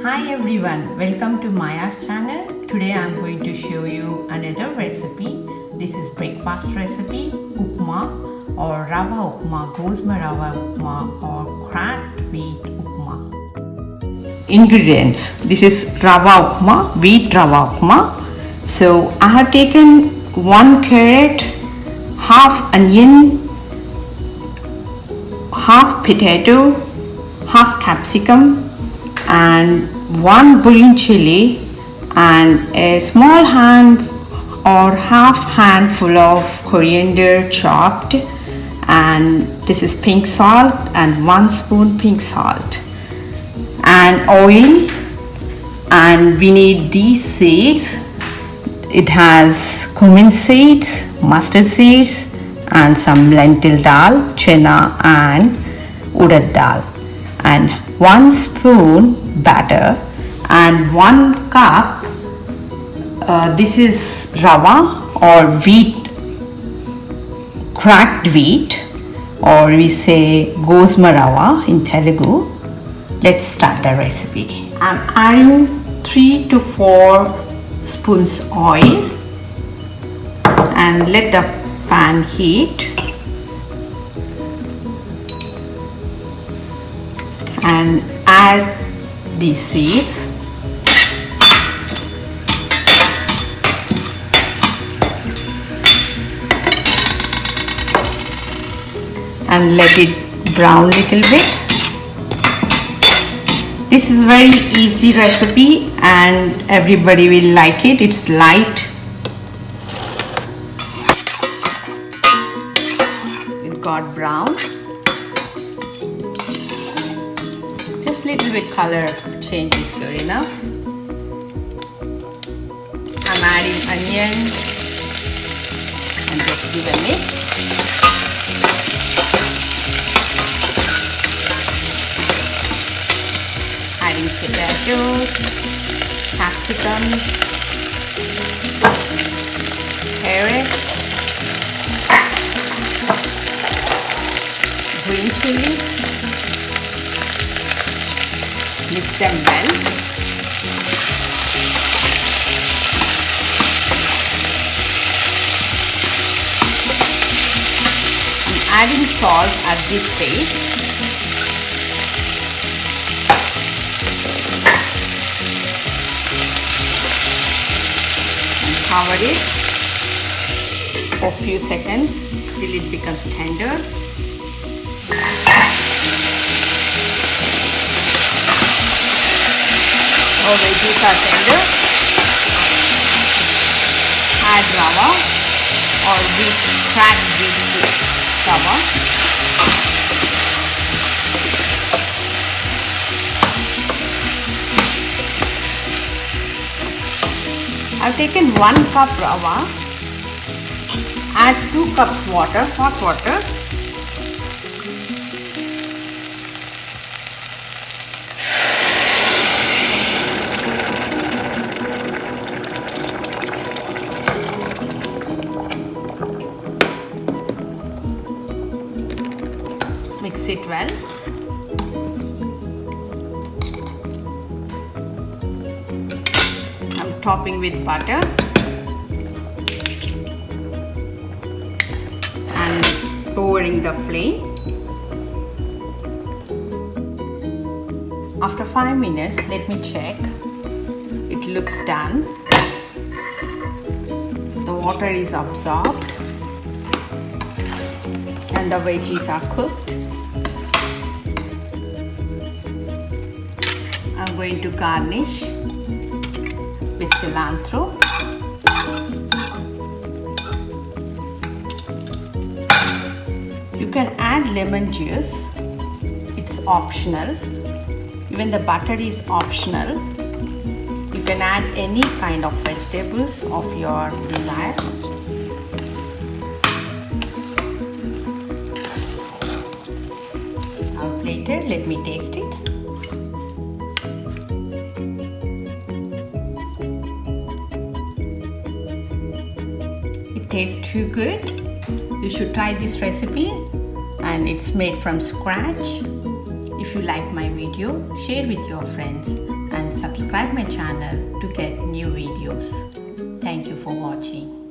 Hi everyone, welcome to Maya's channel. Today I'm going to show you another recipe. This is breakfast recipe, upma or Rawa upma, Wheat Rawa upma or cracked wheat upma. Ingredients: this is Rawa upma, Wheat Rawa upma. So I have taken 1 carrot, half onion, half potato, half capsicum and 1 green chilli and a small hand or half handful of coriander chopped, and this is pink salt and 1 spoon pink salt and oil, and we need these seeds. It has cumin seeds, mustard seeds and some lentil dal, chana and udad dal, and 1 spoon batter and 1 cup. This is rawa or wheat, cracked wheat, or we say Wheat Rawa in Telugu. Let's start the recipe. I'm adding 3 to 4 spoons oil and let the pan heat, and add these seeds. And let it brown little bit. This is very easy recipe and everybody will like it. It's light. It got brown. Just little bit color change is good enough. I'm adding onion and just give a mix. Adding potatoes, capsicum, carrot, green chilli. Mix them well. I'm adding salt at this stage. Cover it for a few seconds till it becomes tender. So veggies are tender. Add rawa or cracked wheat rawa. I've taken 1 cup rawa. Add 2 cups water, hot water. Mix it well. I'm topping with butter and lowering the flame. After 5 minutes, let me check. It looks done. The water is absorbed and the veggies are cooked. I'm going to garnish with cilantro. You can add lemon juice. It's optional. Even the butter is optional. You can add any kind of vegetables of your desire. I'll plate it. Let me taste it. It tastes too good. You should try this recipe, and it's made from scratch. If you like my video, share with your friends and subscribe. subscribe my channel to get new videos. Thank you for watching.